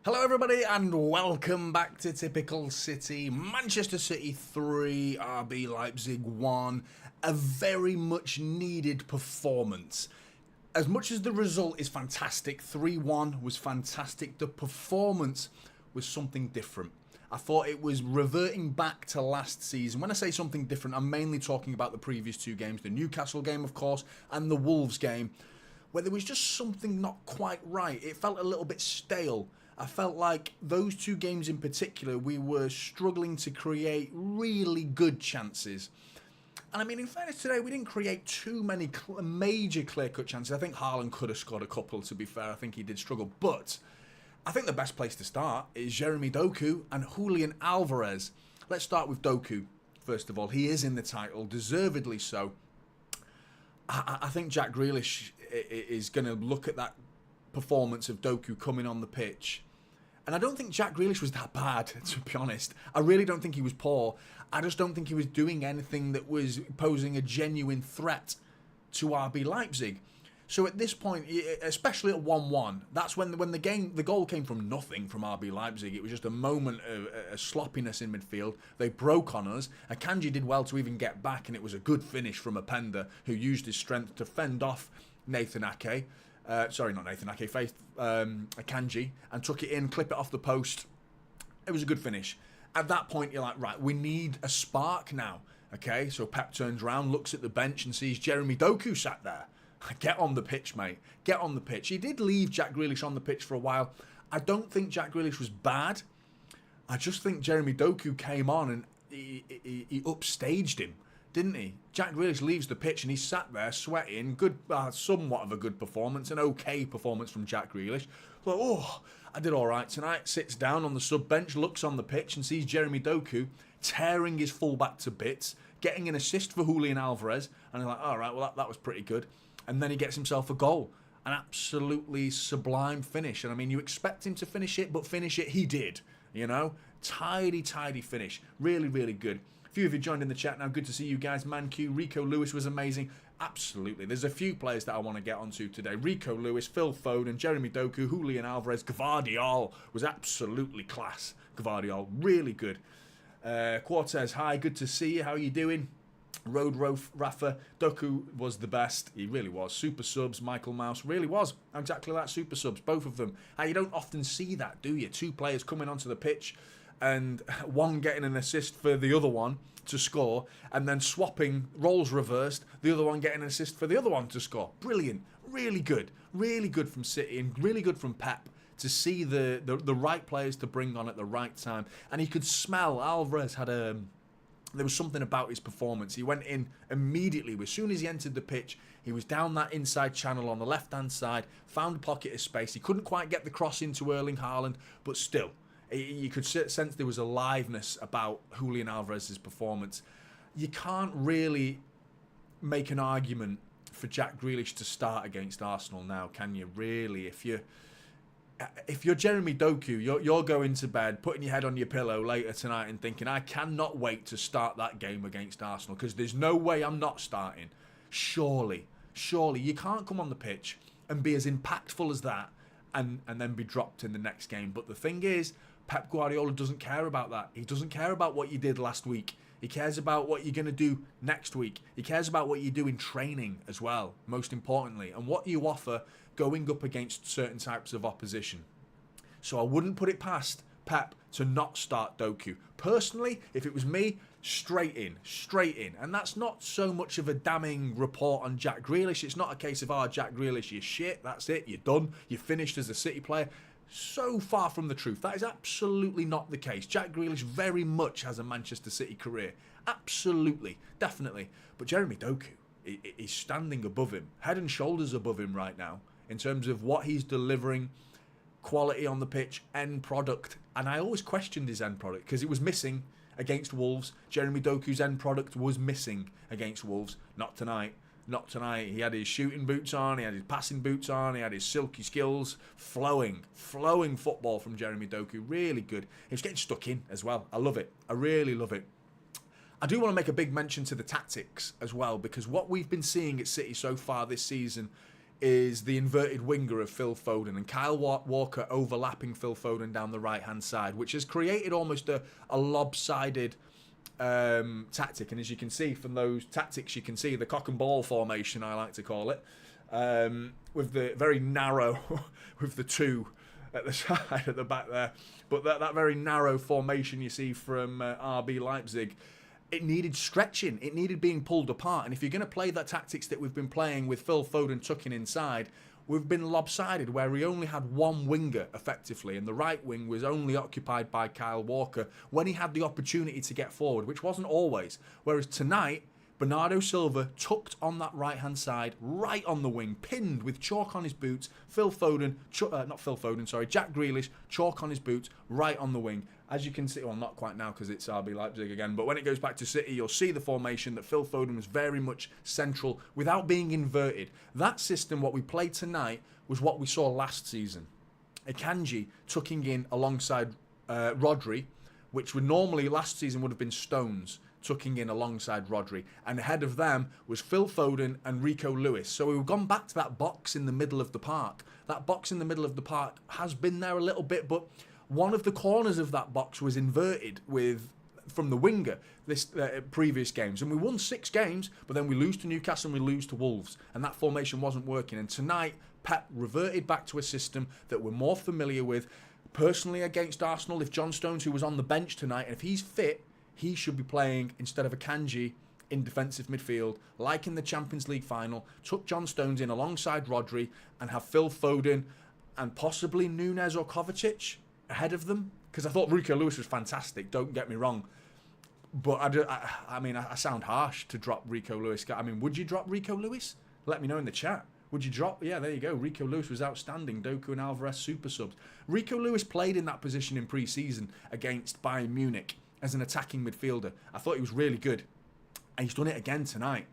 Hello everybody and welcome back to Typical City. Manchester City 3, RB Leipzig 1. A very much needed performance. As much as the result is fantastic, 3-1 was fantastic, the performance was something different. I thought it was reverting back to last season. When I say something different, I'm mainly talking about the previous two games. The Newcastle game, of course, and the Wolves game, where there was just something not quite right. It felt a little bit stale. I felt like those two games in particular, we were struggling to create really good chances. And I mean, in fairness today, we didn't create too many major clear-cut chances. I think Haaland could have scored a couple, to be fair. I think he did struggle. But I think the best place to start is Jeremy Doku and Julian Alvarez. Let's start with Doku, first of all. He is in the title, deservedly so. I think Jack Grealish is going to look at that performance of Doku coming on the pitch. And I don't think Jack Grealish was that bad, to be honest. I really don't think he was poor. I just don't think he was doing anything that was posing a genuine threat to RB Leipzig. So at this point, especially at 1-1, that's when the goal came from nothing from RB Leipzig. It was just a moment of sloppiness in midfield. They broke on us. Akanji did well to even get back, and it was a good finish from Openda, who used his strength to fend off Nathan Ake. Sorry, not Nathan Ake, Faith Akanji, and took it in, clip it off the post. It was a good finish. At that point, you're like, right, we need a spark now. Okay, so Pep turns around, looks at the bench and sees Jeremy Doku sat there. Get on the pitch, mate. Get on the pitch. He did leave Jack Grealish on the pitch for a while. I don't think Jack Grealish was bad. I just think Jeremy Doku came on and he upstaged him, didn't he? Jack Grealish leaves the pitch and he's sat there sweating. Good, somewhat of a good performance, an okay performance from Jack Grealish. Like, oh, I did all right tonight. Sits down on the sub bench, looks on the pitch and sees Jeremy Doku tearing his fullback to bits, getting an assist for Julian Alvarez, and he's like, all right, well that was pretty good. And then he gets himself a goal, an absolutely sublime finish. And I mean, you expect him to finish it, but finish it he did. You know, tidy finish, really, really good. A few of you joined in the chat now. Good to see you guys. Man-Q, Rico Lewis was amazing. Absolutely. There's a few players that I want to get onto today. Rico Lewis, Phil Foden, Jeremy Doku, Julian Alvarez, Gvardiol was absolutely class. Gvardiol, really good. Cortez, hi, good to see you. How are you doing? Road Rafa, Doku was the best. He really was. Super subs, Michael Mouse really was. Exactly that, super subs, both of them. You don't often see that, do you? Two players coming onto the pitch and one getting an assist for the other one to score, and then swapping, roles reversed, the other one getting an assist for the other one to score. Brilliant. Really good. Really good from City and really good from Pep to see the right players to bring on at the right time. And he could smell, Alvarez had a... There was something about his performance. He went in immediately. As soon as he entered the pitch, he was down that inside channel on the left-hand side, found a pocket of space. He couldn't quite get the cross into Erling Haaland, but still, you could sense there was aliveness about Julian Alvarez's performance. You can't really make an argument for Jack Grealish to start against Arsenal now, can you? Really, if you're Jeremy Doku, you're going to bed, putting your head on your pillow later tonight and thinking, I cannot wait to start that game against Arsenal because there's no way I'm not starting. Surely, you can't come on the pitch and be as impactful as that and then be dropped in the next game. But the thing is, Pep Guardiola doesn't care about that. He doesn't care about what you did last week. He cares about what you're going to do next week. He cares about what you do in training as well, most importantly, and what you offer going up against certain types of opposition. So I wouldn't put it past Pep to not start Doku. Personally, if it was me, straight in. And that's not so much of a damning report on Jack Grealish. It's not a case of, Jack Grealish, you're shit, that's it, you're done, you're finished as a City player. So far from the truth. That is absolutely not the case. Jack Grealish very much has a Manchester City career. Absolutely. Definitely. But Jeremy Doku is standing above him. Head and shoulders above him right now in terms of what he's delivering, quality on the pitch, end product. And I always questioned his end product because it was missing against Wolves. Jeremy Doku's end product was missing against Wolves. Not tonight. Not tonight. He had his shooting boots on, he had his passing boots on, he had his silky skills. Flowing football from Jeremy Doku. Really good. He was getting stuck in as well. I love it. I really love it. I do want to make a big mention to the tactics as well, because what we've been seeing at City so far this season is the inverted winger of Phil Foden and Kyle Walker overlapping Phil Foden down the right-hand side, which has created almost a lopsided tactic. And as you can see from those tactics, you can see the cock and ball formation, I like to call it, with the very narrow, with the two at the side, at the back there. But that very narrow formation you see from RB Leipzig, it needed stretching. It needed being pulled apart. And if you're going to play that tactics that we've been playing with Phil Foden tucking inside, we've been lopsided where we only had one winger effectively, and the right wing was only occupied by Kyle Walker when he had the opportunity to get forward, which wasn't always. Whereas tonight, Bernardo Silva tucked on that right-hand side, right on the wing, pinned with chalk on his boots. Jack Grealish, chalk on his boots, right on the wing. As you can see, well, not quite now because it's RB Leipzig again, but when it goes back to City, you'll see the formation that Phil Foden was very much central without being inverted. That system, what we played tonight, was what we saw last season. Akanji tucking in alongside Rodri, which would normally last season would have been Stones tucking in alongside Rodri, and ahead of them was Phil Foden and Rico Lewis. So we've gone back to that box in the middle of the park. That box in the middle of the park has been there a little bit, but one of the corners of that box was inverted from the winger this previous games, and we won 6 games, but then we lose to Newcastle and we lose to Wolves, and that formation wasn't working. And tonight, Pep reverted back to a system that we're more familiar with. Personally, against Arsenal, if John Stones, who was on the bench tonight, and if he's fit, he should be playing instead of Akanji in defensive midfield, like in the Champions League final. Tuck John Stones in alongside Rodri and have Phil Foden and possibly Nunes or Kovacic ahead of them, because I thought Rico Lewis was fantastic, don't get me wrong, but I sound harsh to drop Rico Lewis. I mean, would you drop Rico Lewis? Let me know in the chat. Would you drop? Yeah, there you go. Rico Lewis was outstanding. Doku and Alvarez super subs. Rico Lewis played in that position in pre-season against Bayern Munich as an attacking midfielder. I thought he was really good, and he's done it again tonight.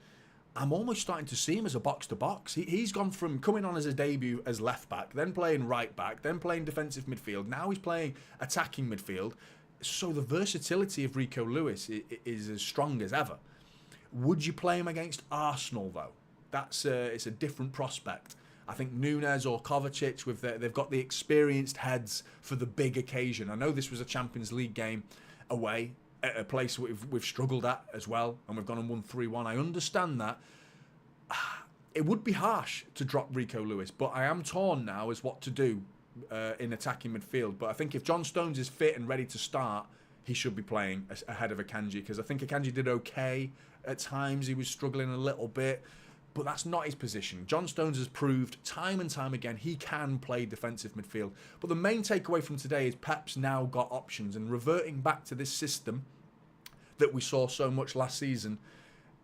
I'm almost starting to see him as a box-to-box. He's gone from coming on as a debut as left-back, then playing right-back, then playing defensive midfield. Now he's playing attacking midfield. So the versatility of Rico Lewis is as strong as ever. Would you play him against Arsenal, though? It's a different prospect. I think Nunes or Kovacic, they've got the experienced heads for the big occasion. I know this was a Champions League game away, at a place we've struggled at as well, and we've gone and won 3-1. I understand that. It would be harsh to drop Rico Lewis, but I am torn now as what to do in attacking midfield. But I think if John Stones is fit and ready to start, he should be playing ahead of Akanji, because I think Akanji did okay at times. He was struggling a little bit, but that's not his position. John Stones has proved time and time again he can play defensive midfield. But the main takeaway from today is Pep's now got options, and reverting back to this system that we saw so much last season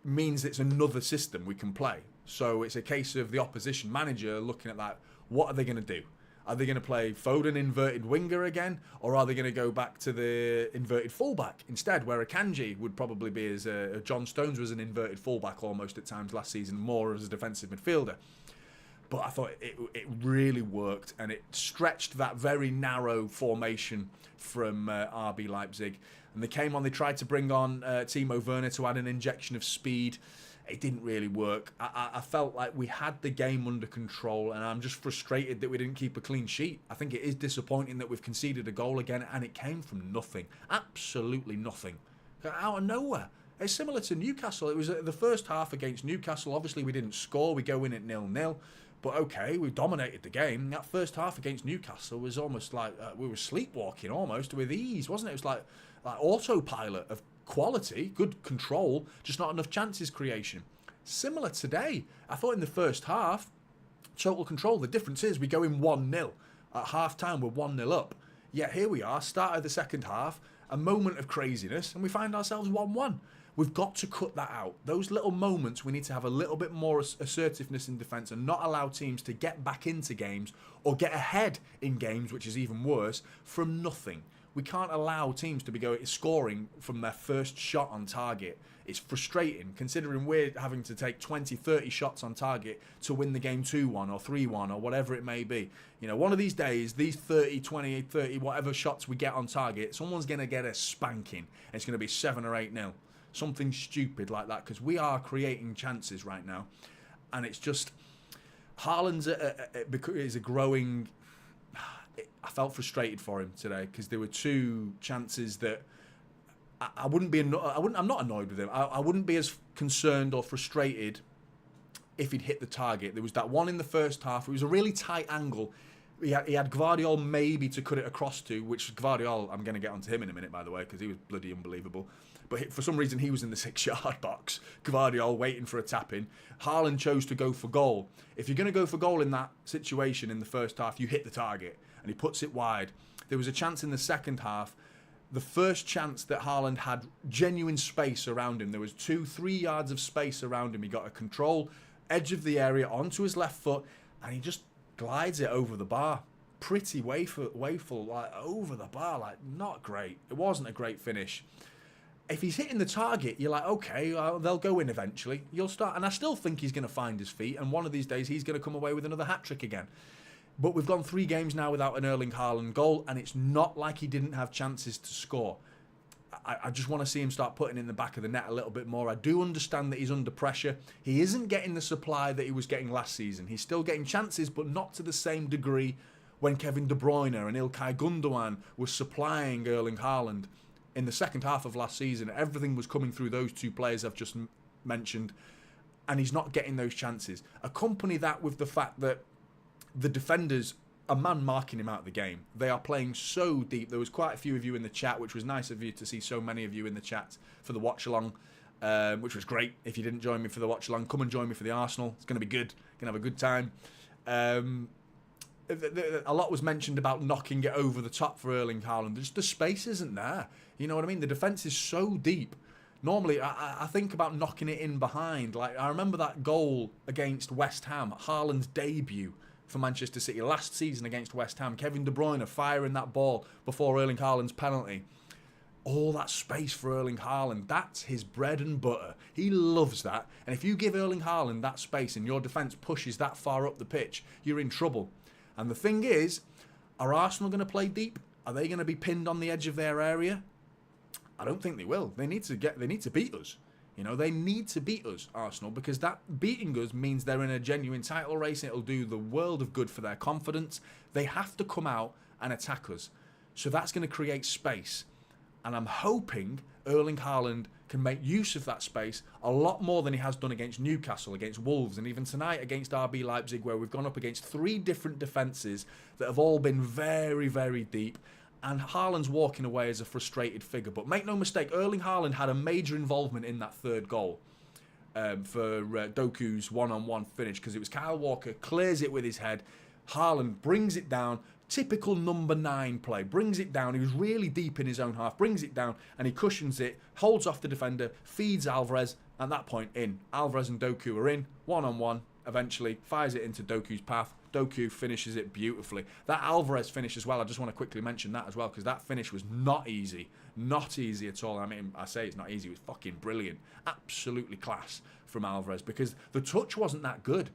means it's another system we can play. So it's a case of the opposition manager looking at that. What are they going to do? Are they going to play Foden inverted winger again, or are they going to go back to the inverted fullback instead, where Akanji would probably be as John Stones was an inverted fullback almost at times last season, more as a defensive midfielder. But I thought it really worked, and it stretched that very narrow formation from RB Leipzig. And they tried to bring on Timo Werner to add an injection of speed. It didn't really work. I felt like we had the game under control, and I'm just frustrated that we didn't keep a clean sheet. I think it is disappointing that we've conceded a goal again, and it came from nothing. Absolutely nothing. Out of nowhere. It's similar to Newcastle. It was the first half against Newcastle. Obviously, we didn't score. We go in at 0-0. But okay, we dominated the game. That first half against Newcastle was almost like we were sleepwalking almost with ease, wasn't it? It was like autopilot of quality, good control, just not enough chances creation. Similar today. I thought in the first half, total control. The difference is we go in 1-0. At half-time, we're 1-0 up. Yet here we are, start of the second half, a moment of craziness, and we find ourselves 1-1. We've got to cut that out. Those little moments, we need to have a little bit more assertiveness in defence and not allow teams to get back into games or get ahead in games, which is even worse, from nothing. We can't allow teams to be scoring from their first shot on target. It's frustrating, considering we're having to take 20, 30 shots on target to win the game 2-1 or 3-1 or whatever it may be. You know, one of these days, these 30, 20, 30, whatever shots we get on target, someone's going to get a spanking. And it's going to be 7 or 8-0. Something stupid like that, because we are creating chances right now. And it's just, is a growing. I felt frustrated for him today because there were two chances that I wouldn't be. I'm not annoyed with him. I wouldn't be as concerned or frustrated if he'd hit the target. There was that one in the first half. It was a really tight angle. He had Gvardiol maybe to cut it across to, which Gvardiol, I'm going to get onto him in a minute, by the way, because he was bloody unbelievable. But for some reason, he was in the 6-yard box. Gvardiol waiting for a tap-in. Haaland chose to go for goal. If you're going to go for goal in that situation in the first half, you hit the target. And he puts it wide. There was a chance in the second half. The first chance that Haaland had genuine space around him. There was 2-3 yards of space around him. He got a control edge of the area onto his left foot. And he just glides it over the bar. Pretty wayful, like over the bar. Like, not great. It wasn't a great finish. If he's hitting the target, you're like, okay, they'll go in eventually. You'll start, and I still think he's going to find his feet, and one of these days he's going to come away with another hat-trick again. But we've gone 3 games now without an Erling Haaland goal, and it's not like he didn't have chances to score. I just want to see him start putting in the back of the net a little bit more. I do understand that he's under pressure. He isn't getting the supply that he was getting last season. He's still getting chances, but not to the same degree when Kevin De Bruyne and Ilkay Gundogan were supplying Erling Haaland. In the second half of last season, everything was coming through those two players I've just mentioned, and he's not getting those chances. Accompany that with the fact that the defenders are man-marking him out of the game. They are playing so deep. There was quite a few of you in the chat, which was nice of you to see so many of you in the chat for the watch-along, which was great. If you didn't join me for the watch-along, come and join me for the Arsenal. It's going to be good. Going to have a good time. A lot was mentioned about knocking it over the top for Erling Haaland. Just the space isn't there. You know what I mean? The defence is so deep. Normally, I think about knocking it in behind. Like, I remember that goal against West Ham, Haaland's debut for Manchester City last season against West Ham. Kevin De Bruyne firing that ball before Erling Haaland's penalty. All that space for Erling Haaland, that's his bread and butter. He loves that. And if you give Erling Haaland that space and your defence pushes that far up the pitch, you're in trouble. And the thing is, are Arsenal going to play deep? Are they going to be pinned on the edge of their area? I don't think they will. They need to beat us. You know, they need to beat us, Arsenal, because that beating us means they're in a genuine title race. It'll do the world of good for their confidence. They have to come out and attack us. So that's going to create space. And I'm hoping Erling Haaland can make use of that space a lot more than he has done against Newcastle, against Wolves, and even tonight against RB Leipzig, where we've gone up against 3 different defences that have all been very, very deep. And Haaland's walking away as a frustrated figure. But make no mistake, Erling Haaland had a major involvement in that third goal for Doku's one-on-one finish, because it was Kyle Walker, clears it with his head. Haaland brings it down. Typical number 9 play. Brings it down. He was really deep in his own half. Brings it down and he cushions it, holds off the defender, feeds Alvarez. At that point, in. Alvarez and Doku are in, one-on-one. Eventually, fires it into Doku's path. Doku finishes it beautifully. That Alvarez finish as well, I just want to quickly mention that as well, because that finish was not easy. Not easy at all. I mean, I say it's not easy. It was fucking brilliant. Absolutely class from Alvarez, because the touch wasn't that good.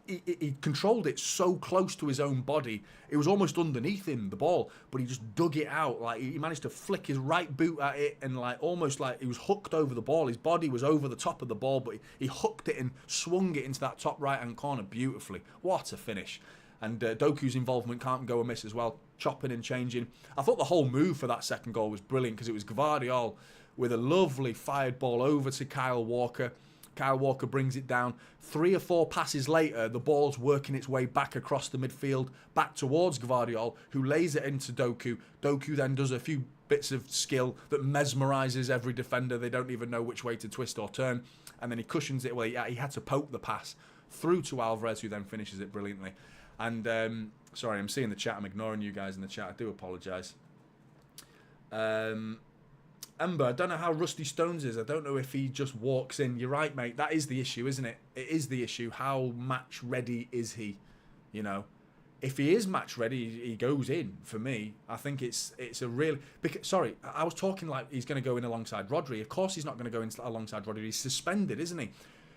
He controlled it so close to his own body. It was almost underneath him, the ball, but he just dug it out. Like, he managed to flick his right boot at it, and like almost like he was hooked over the ball. His body was over the top of the ball, but he hooked it and swung it into that top right-hand corner beautifully. What a finish. And Doku's involvement can't go amiss as well, chopping and changing. I thought the whole move for that second goal was brilliant, because it was Gvardiol with a lovely fired ball over to Kyle Walker. Kyle Walker brings it down. 3 or 4 passes later, the ball's working its way back across the midfield, back towards Gvardiol, who lays it into Doku. Doku then does a few bits of skill that mesmerises every defender. They don't even know which way to twist or turn. And then he cushions it. Well, he had to poke the pass through to Alvarez, who then finishes it brilliantly. And, sorry, I'm seeing the chat. I'm ignoring you guys in the chat. I do apologise. Ember, I don't know how Rusty Stones is. I don't know if he just walks in. You're right, mate. That is the issue, isn't it? It is the issue. How match ready is he? You know, if he is match ready, he goes in. For me, I think it's a real. Sorry, I was talking like he's going to go in alongside Rodri. Of course, he's not going to go in alongside Rodri. He's suspended, isn't he?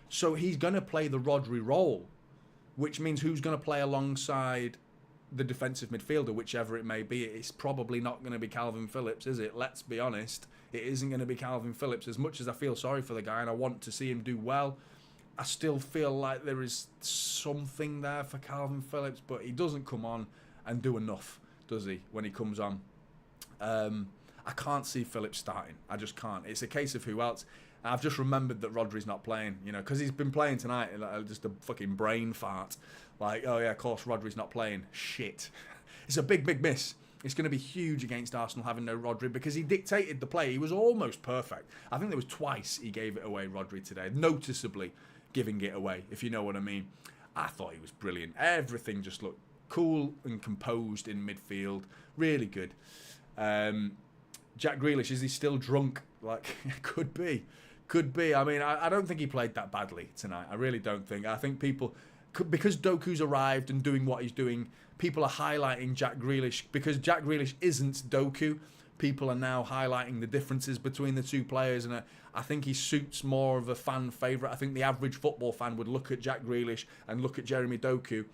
So he's going to play the Rodri role, which means who's going to play alongside the defensive midfielder, whichever it may be. It's probably not going to be Calvin Phillips, is it? Let's be honest. It isn't going to be Calvin Phillips. As much as I feel sorry for the guy and I want to see him do well, I still feel like there is something there for Calvin Phillips, but he doesn't come on and do enough, does he, when he comes on? I can't see Phillips starting. I just can't. It's a case of who else. I've just remembered that Rodri's not playing, because he's been playing tonight, just a fucking brain fart. Like, oh yeah, of course Rodri's not playing. Shit. It's a big, big miss. It's going to be huge against Arsenal having no Rodri because he dictated the play. He was almost perfect. I think there was twice he gave it away, Rodri, today. Noticeably giving it away, if you know what I mean. I thought he was brilliant. Everything just looked cool and composed in midfield. Really good. Jack Grealish, is he still drunk? Like, could be. Could be. I mean, I don't think he played that badly tonight. I really don't think. I think people, because Doku's arrived and doing what he's doing, people are highlighting Jack Grealish. Because Jack Grealish isn't Doku, people are now highlighting the differences between the two players. And I think he suits more of a fan favourite. I think the average football fan would look at Jack Grealish and look at Jeremy Doku.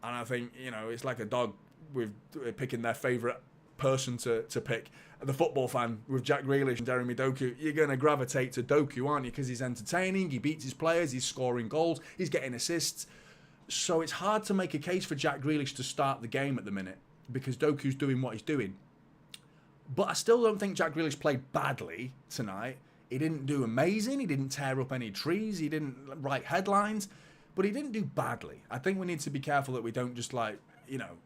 And I think, it's like a dog with picking their favourite person to pick. The football fan with Jack Grealish and Jeremy Doku, you're going to gravitate to Doku, aren't you? Because he's entertaining, he beats his players, he's scoring goals, he's getting assists. So it's hard to make a case for Jack Grealish to start the game at the minute because Doku's doing what he's doing. But I still don't think Jack Grealish played badly tonight. He didn't do amazing, he didn't tear up any trees, he didn't write headlines, but he didn't do badly. I think we need to be careful that we don't just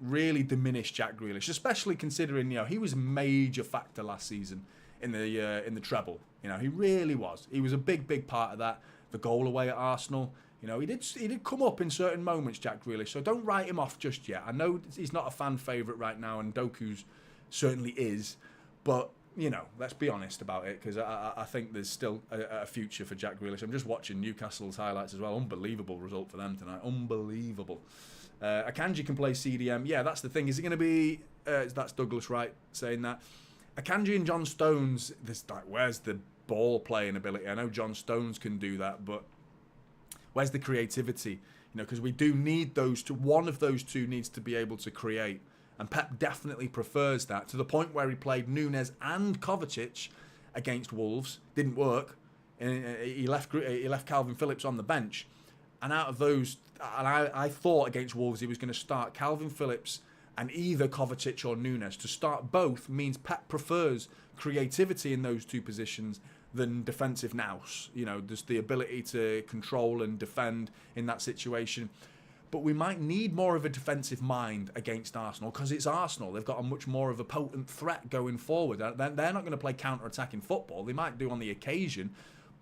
really diminish Jack Grealish, especially considering, he was a major factor last season in the treble. He really was. He was a big, big part of that. The goal away at Arsenal, he did come up in certain moments, Jack Grealish. So don't write him off just yet. I know he's not a fan favourite right now, and Doku's certainly is, but let's be honest about it, because I think there's still a future for Jack Grealish. I'm just watching Newcastle's highlights as well. Unbelievable result for them tonight. Unbelievable. Akanji can play CDM. Yeah, that's the thing. Is it going to be... that's Douglas Wright saying that. Akanji and John Stones, where's the ball playing ability? I know John Stones can do that, but where's the creativity? Because we do need those two. One of those two needs to be able to create. And Pep definitely prefers that, to the point where he played Nunes and Kovacic against Wolves. Didn't work. He left Calvin Phillips on the bench. And out of those, and I thought against Wolves he was going to start Calvin Phillips and either Kovacic or Nunes. To start both means Pep prefers creativity in those two positions than defensive nous. Just the ability to control and defend in that situation. But we might need more of a defensive mind against Arsenal because it's Arsenal. They've got a much more of a potent threat going forward. They're not going to play counter-attacking football. They might do on the occasion,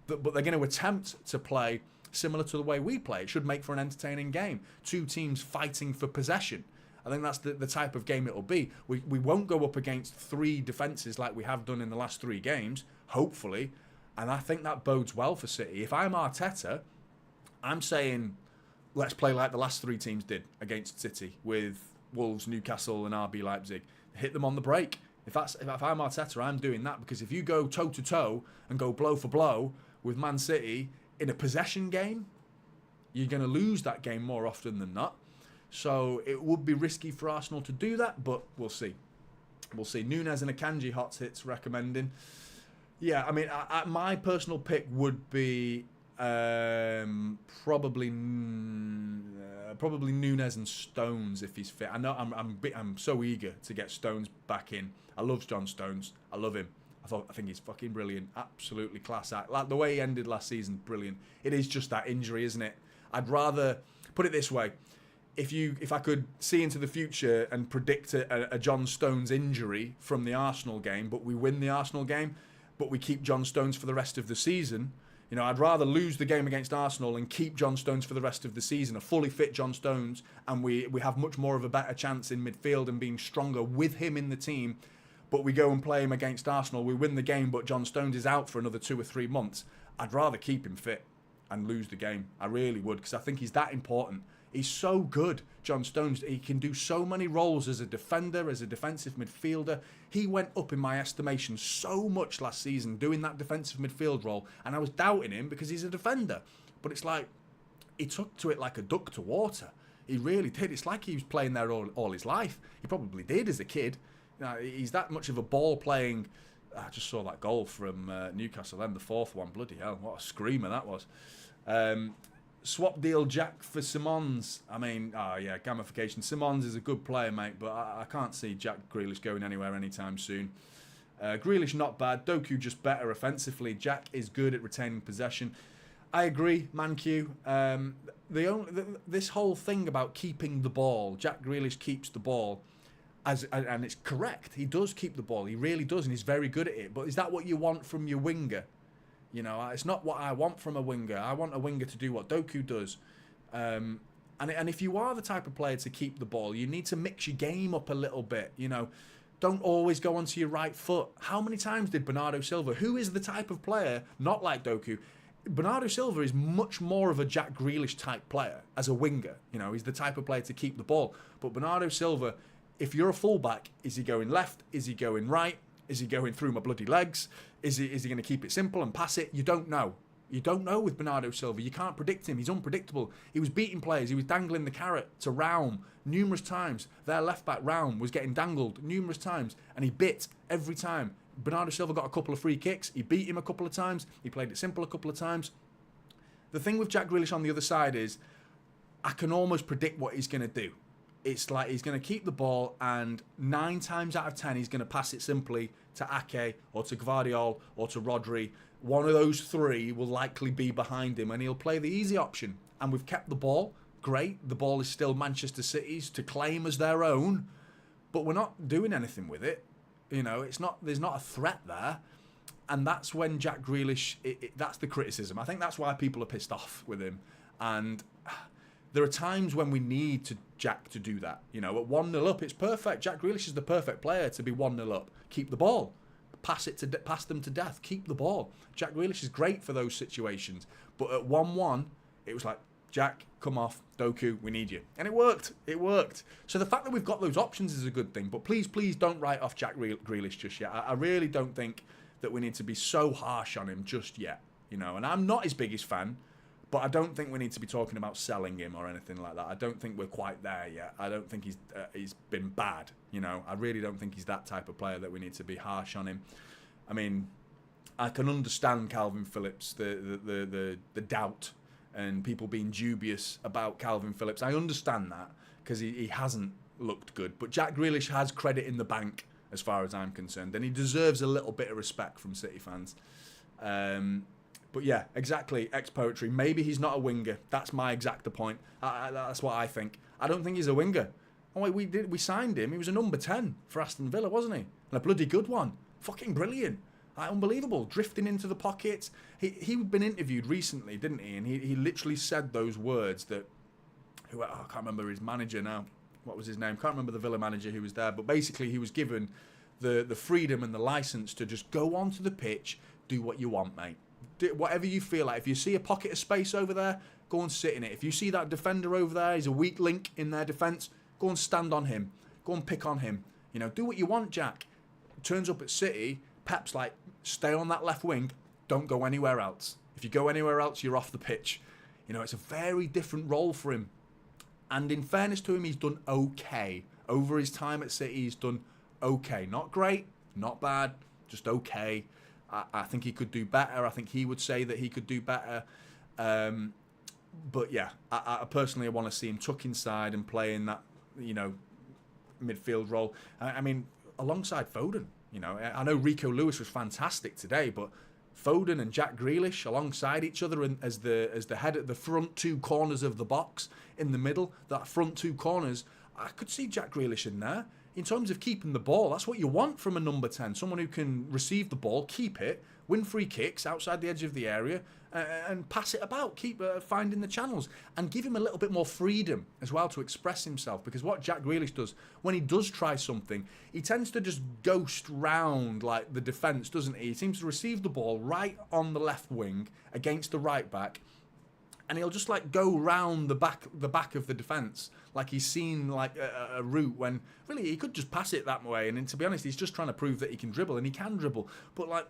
but they're going to attempt to play similar to the way we play. It should make for an entertaining game. Two teams fighting for possession. I think that's the type of game it'll be. We won't go up against three defences like we have done in the last 3 games, hopefully. And I think that bodes well for City. If I'm Arteta, I'm saying let's play like the last 3 teams did against City with Wolves, Newcastle and RB Leipzig. Hit them on the break. If I'm Arteta, I'm doing that, because if you go toe-to-toe and go blow for blow with Man City in a possession game, you're going to lose that game more often than not. So it would be risky for Arsenal to do that, but we'll see. We'll see. Nunes and Akanji hot hits recommending. Yeah, I mean, my personal pick would be probably Nunes and Stones if he's fit. I know I'm so eager to get Stones back in. I love John Stones. I love him. I think he's fucking brilliant. Absolutely class act. Like the way he ended last season, brilliant. It is just that injury, isn't it? I'd rather put it this way. If I could see into the future and predict a John Stones injury from the Arsenal game, but we win the Arsenal game, but we keep John Stones for the rest of the season, I'd rather lose the game against Arsenal and keep John Stones for the rest of the season, a fully fit John Stones, and we have much more of a better chance in midfield and being stronger with him in the team. But we go and play him against Arsenal, we win the game, but John Stones is out for another 2 or 3 months. I'd rather keep him fit and lose the game. I really would, because I think he's that important. He's so good, John Stones. He can do so many roles as a defender, as a defensive midfielder. He went up in my estimation so much last season doing that defensive midfield role, and I was doubting him because he's a defender. But it's like he took to it like a duck to water. He really did. It's like he was playing there all his life. He probably did as a kid. He's that much of a ball-playing... I just saw that goal from Newcastle then, the 4th one. Bloody hell, what a screamer that was. Swap deal Jack for Simons. I mean, gamification. Simons is a good player, mate, but I can't see Jack Grealish going anywhere anytime soon. Grealish not bad. Doku just better offensively. Jack is good at retaining possession. I agree, Manq. This whole thing about keeping the ball, Jack Grealish keeps the ball, and it's correct. He does keep the ball. He really does, and he's very good at it. But is that what you want from your winger? You know, it's not what I want from a winger. I want a winger to do what Doku does. And if you are the type of player to keep the ball, you need to mix your game up a little bit. You know, don't always go onto your right foot. How many times did Bernardo Silva, who is the type of player, not like Doku, Bernardo Silva is much more of a Jack Grealish type player as a winger. You know, he's the type of player to keep the ball. But Bernardo Silva, if you're a fullback, is he going left? Is he going right? Is he going through my bloody legs? Is he going to keep it simple and pass it? You don't know. You don't know with Bernardo Silva. You can't predict him. He's unpredictable. He was beating players. He was dangling the carrot to Raum numerous times. Their left-back Raum was getting dangled numerous times, and he bit every time. Bernardo Silva got a couple of free kicks. He beat him a couple of times. He played it simple a couple of times. The thing with Jack Grealish on the other side is I can almost predict what he's going to do. It's like he's going to keep the ball, and 9 times out of 10 he's going to pass it simply to Ake or to Gvardiol or to Rodri. One of those 3 will likely be behind him, and he'll play the easy option. And we've kept the ball. Great. The ball is still Manchester City's to claim as their own, but we're not doing anything with it. You know, there's not a threat there. And that's when Jack Grealish, that's the criticism. I think that's why people are pissed off with him. And there are times when we need Jack to do that. You know, at 1-0 up, it's perfect. Jack Grealish is the perfect player to be 1-0 up. Keep the ball. Pass them to death. Keep the ball. Jack Grealish is great for those situations. But at 1-1, it was like, Jack, come off. Doku, we need you. And it worked. It worked. So the fact that we've got those options is a good thing. But please don't write off Jack Grealish just yet. I really don't think that we need to be so harsh on him just yet. You know, and I'm not his biggest fan, but I don't think we need to be talking about selling him or anything like that. I don't think we're quite there yet. I don't think he's been bad. You know, I really don't think he's that type of player that we need to be harsh on him. I mean, I can understand Calvin Phillips, the doubt and people being dubious about Calvin Phillips. I understand that because he hasn't looked good. But Jack Grealish has credit in the bank as far as I'm concerned, and he deserves a little bit of respect from City fans. But yeah, exactly, ex-poetry. Maybe he's not a winger. That's my exact point. That's what I think. I don't think he's a winger. Oh wait, we signed him. He was a number 10 for Aston Villa, wasn't he? And a bloody good one. Fucking brilliant. Unbelievable. Drifting into the pockets. He'd been interviewed recently, didn't he? And he literally said those words that... I can't remember his manager now. What was his name? Can't remember the Villa manager who was there. But basically, he was given the freedom and the license to just go onto the pitch, do what you want, mate. Do whatever you feel like. If you see a pocket of space over there, go and sit in it. If you see that defender over there, he's a weak link in their defence, go and stand on him. Go and pick on him. You know, do what you want, Jack. Turns up at City, Pep's like, stay on that left wing, don't go anywhere else. If you go anywhere else, you're off the pitch. You know, it's a very different role for him. And in fairness to him, he's done okay. Over his time at City, he's done okay. Not great, not bad, just okay. I think he could do better. I think he would say that he could do better. But yeah, I personally want to see him tuck inside and play in that, you know, midfield role. I mean, alongside Foden. You know, I know Rico Lewis was fantastic today, but Foden and Jack Grealish alongside each other as the head at the front 2 corners of the box in the middle, that front 2 corners, I could see Jack Grealish in there. In terms of keeping the ball, that's what you want from a number 10. Someone who can receive the ball, keep it, win free kicks outside the edge of the area, and pass it about, keep finding the channels, and give him a little bit more freedom as well to express himself. Because what Jack Grealish does, when he does try something, he tends to just ghost round like the defence, doesn't he? He seems to receive the ball right on the left wing against the right back, and he'll just like go round the back of the defence like he's seen like a route when really he could just pass it that way. And to be honest, he's just trying to prove that he can dribble, and he can dribble, but like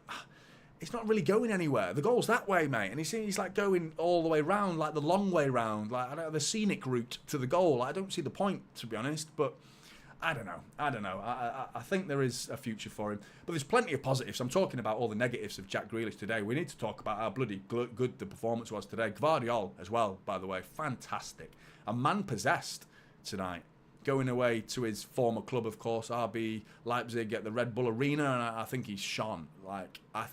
it's not really going anywhere. The goal's that way, mate, and he's like going all the way round, like the long way round, like I don't know, the scenic route to the goal. I don't see the point, to be honest. But I don't know. I think there is a future for him. But there's plenty of positives. I'm talking about all the negatives of Jack Grealish today. We need to talk about how bloody good the performance was today. Gvardiol as well, by the way. Fantastic. A man possessed tonight. Going away to his former club, of course, RB Leipzig at the Red Bull Arena, and I think he's shone. Like, I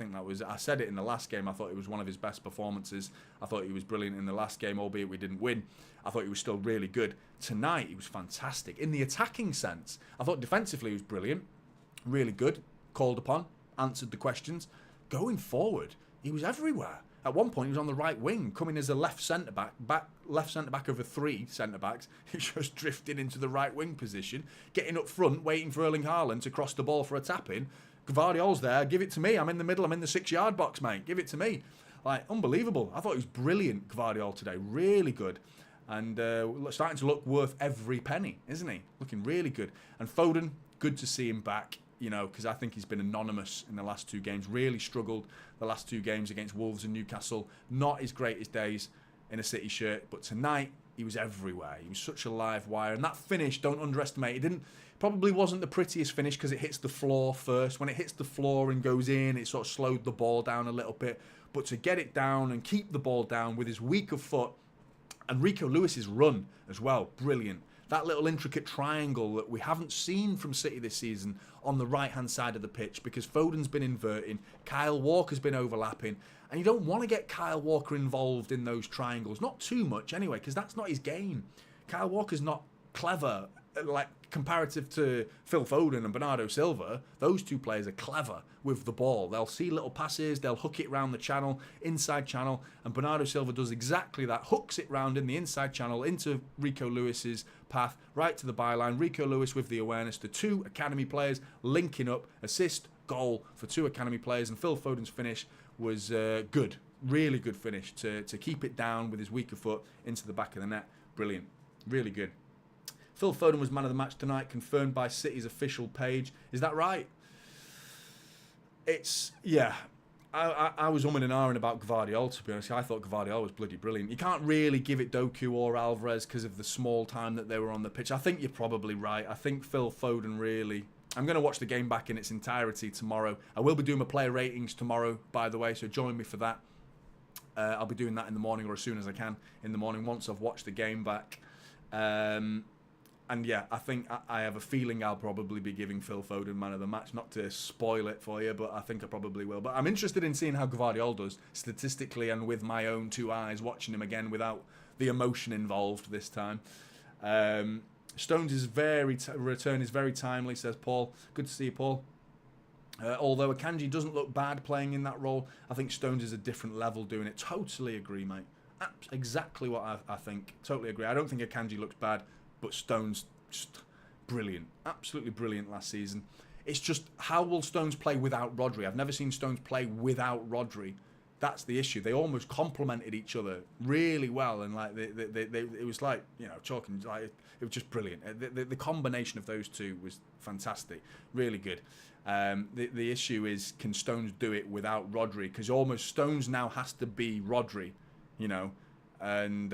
said it in the last game, I thought it was one of his best performances. I thought he was brilliant in the last game, albeit we didn't win. I thought he was still really good. Tonight, he was fantastic. In the attacking sense, I thought defensively he was brilliant, really good, called upon, answered the questions. Going forward, he was everywhere. At one point, he was on the right wing, coming as a left centre-back over 3 centre-backs. He just drifted into the right wing position, getting up front, waiting for Erling Haaland to cross the ball for a tap-in. Gvardiol's there, give it to me. I'm in the middle, I'm in the 6-yard box, mate. Give it to me. Like, unbelievable. I thought he was brilliant, Gvardiol, today. Really good. And starting to look worth every penny, isn't he? Looking really good. And Foden, good to see him back. You know, because I think he's been anonymous in the last 2 games. Really struggled the last 2 games against Wolves and Newcastle. Not his greatest days in a City shirt, but tonight he was everywhere. He was such a live wire, and that finish, don't underestimate. Probably wasn't the prettiest finish because it hits the floor first. When it hits the floor and goes in, it sort of slowed the ball down a little bit. But to get it down and keep the ball down with his weaker foot, and Rico Lewis's run as well, brilliant. That little intricate triangle that we haven't seen from City this season on the right-hand side of the pitch because Foden's been inverting, Kyle Walker's been overlapping, and you don't want to get Kyle Walker involved in those triangles. Not too much anyway, because that's not his game. Kyle Walker's not clever, like comparative to Phil Foden and Bernardo Silva. Those 2 players are clever with the ball. They'll see little passes, they'll hook it round the channel, inside channel, and Bernardo Silva does exactly that, hooks it round in the inside channel into Rico Lewis's path, right to the byline. Rico Lewis with the awareness, the 2 academy players linking up, assist, goal for 2 academy players, and Phil Foden's finish was good, really good finish to keep it down with his weaker foot into the back of the net. Brilliant, really good. Phil Foden was man of the match tonight, confirmed by City's official page. Is that right? I was umming and ahhing about Gvardiol, to be honest. I thought Gvardiol was bloody brilliant. You can't really give it Doku or Alvarez because of the small time that they were on the pitch. I think you're probably right. I think Phil Foden really... I'm going to watch the game back in its entirety tomorrow. I will be doing my player ratings tomorrow, by the way, so join me for that. I'll be doing that in the morning or as soon as I can in the morning once I've watched the game back. And yeah, I think I have a feeling I'll probably be giving Phil Foden man of the match. Not to spoil it for you, but I think I probably will. But I'm interested in seeing how Gvardiol does statistically and with my own 2 eyes, watching him again without the emotion involved this time. Stones' return is very timely, says Paul. Good to see you, Paul. Although Akanji doesn't look bad playing in that role, I think Stones is a different level doing it. Totally agree, mate. Exactly what I think. Totally agree. I don't think Akanji looks bad. But Stones, just brilliant. Absolutely brilliant last season. It's just, how will Stones play without Rodri? I've never seen Stones play without Rodri. That's the issue. They almost complemented each other really well. And like it was like, you know, talking, like, it was just brilliant. The combination of those 2 was fantastic. Really good. The issue is, can Stones do it without Rodri? Because almost Stones now has to be Rodri, you know. And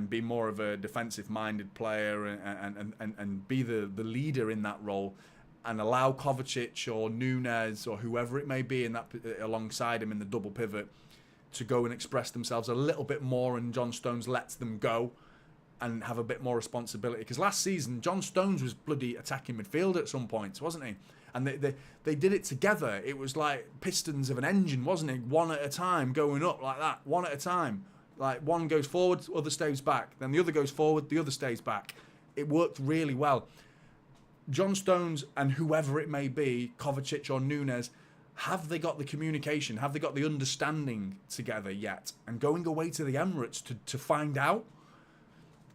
be more of a defensive-minded player and be the leader in that role, and allow Kovacic or Nunes or whoever it may be in that alongside him in the double pivot to go and express themselves a little bit more, and John Stones lets them go and have a bit more responsibility. Because last season, John Stones was bloody attacking midfield at some points, wasn't he? And they did it together. It was like pistons of an engine, wasn't it? One at a time, going up like that, one at a time. Like, one goes forward, other stays back. Then the other goes forward, the other stays back. It worked really well. John Stones and whoever it may be, Kovacic or Nunes, have they got the communication? Have they got the understanding together yet? And going away to the Emirates to find out?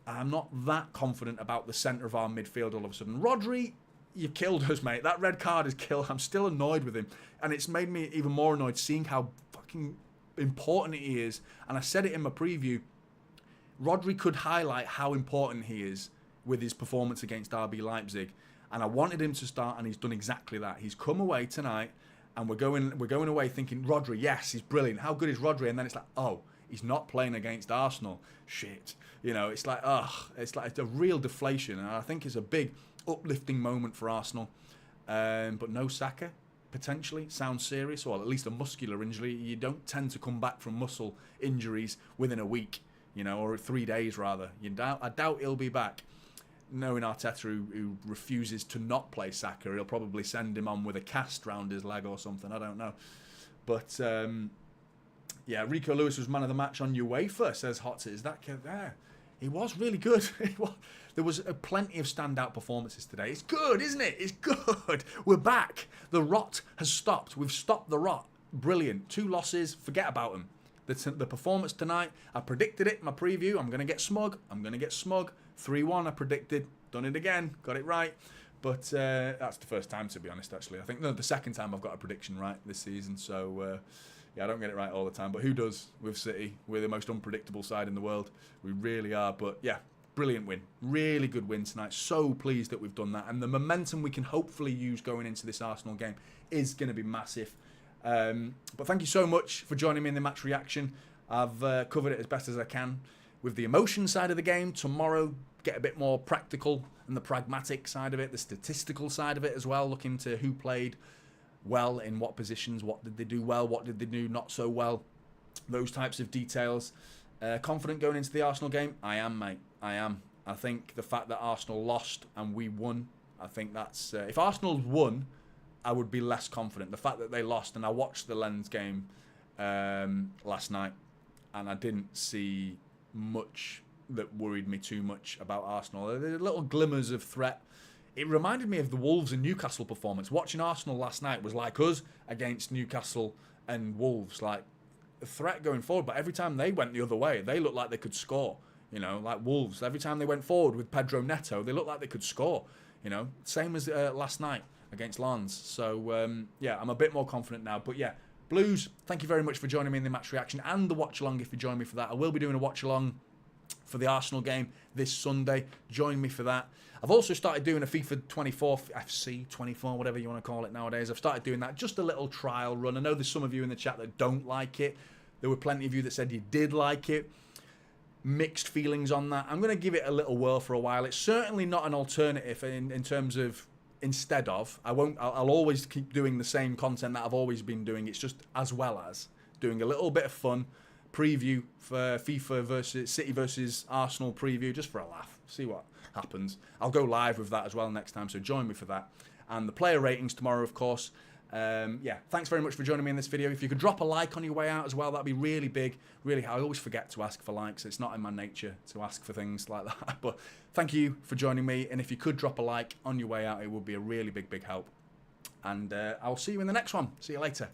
I'm not that confident about the centre of our midfield all of a sudden. Rodri, you killed us, mate. That red card is killed. I'm still annoyed with him. And it's made me even more annoyed seeing how fucking important he is. And I said it in my preview, Rodri could highlight how important he is with his performance against RB Leipzig, and I wanted him to start, and he's done exactly that. He's come away tonight, and we're going away thinking, Rodri, yes, he's brilliant. How good is Rodri? And then it's like, oh, He's not playing against Arsenal. Shit. You know, it's like, it's a real deflation. And I think it's a big uplifting moment for Arsenal. But no Saka, potentially. Sounds serious. Or at least a muscular injury. You don't tend to come back from muscle injuries within a week, you know, or 3 days rather. I doubt he'll be back. Knowing Arteta, who refuses to not play Saka, he'll probably send him on with a cast round his leg or something. I don't know. But, yeah, Rico Lewis was man of the match on UEFA, says Hotz. Is that there? He was really good. There was plenty of standout performances today. It's good, isn't it? It's good. We're back. The rot has stopped. We've stopped the rot. Brilliant. 2 losses. Forget about them. The performance tonight, I predicted it in my preview. I'm going to get smug. 3-1 I predicted. Done it again. Got it right. But that's the first time, to be honest, actually. I think the second time I've got a prediction right this season. So, yeah, I don't get it right all the time. But who does with City? We're the most unpredictable side in the world. We really are. But, yeah, brilliant win. Really good win tonight. So pleased that we've done that. And the momentum we can hopefully use going into this Arsenal game is going to be massive. But thank you so much for joining me in the match reaction. I've covered it as best as I can with the emotion side of the game. Tomorrow, get a bit more practical and the pragmatic side of it, the statistical side of it as well, looking to who played well in what positions, what did they do well, what did they do not so well, those types of details. Confident going into the Arsenal game? I am, mate. I am. I think the fact that Arsenal lost and we won, I think that's... if Arsenal won, I would be less confident. The fact that they lost, and I watched the Lens game last night, and I didn't see much that worried me too much about Arsenal. There were little glimmers of threat. It reminded me of the Wolves and Newcastle performance. Watching Arsenal last night was like us against Newcastle and Wolves. Like, a threat going forward, but every time they went the other way, they looked like they could score. You know, like Wolves. Every time they went forward with Pedro Neto, they looked like they could score. You know, same as last night against Lens. So, yeah, I'm a bit more confident now. But, yeah, Blues, thank you very much for joining me in the match reaction and the watch-along if you join me for that. I will be doing a watch-along for the Arsenal game this Sunday. Join me for that. I've also started doing a FIFA 24, FC 24, whatever you want to call it nowadays. I've started doing that, just a little trial run. I know there's some of you in the chat that don't like it. There were plenty of you that said you did like it. Mixed feelings on that. I'm going to give it a little whirl for a while. It's certainly not an alternative in terms of instead of. I'll always keep doing the same content that I've always been doing. It's just as well as doing a little bit of fun. Preview for FIFA versus City versus Arsenal preview, just for a laugh. See what happens. I'll go live with that as well next time, so join me for that. And the player ratings tomorrow, of course. Yeah, thanks very much for joining me in this video. If you could drop a like on your way out as well, that'd be really big. Really, I always forget to ask for likes. It's not in my nature to ask for things like that. But thank you for joining me. And if you could drop a like on your way out, it would be a really big help. And I'll see you in the next one. See you later.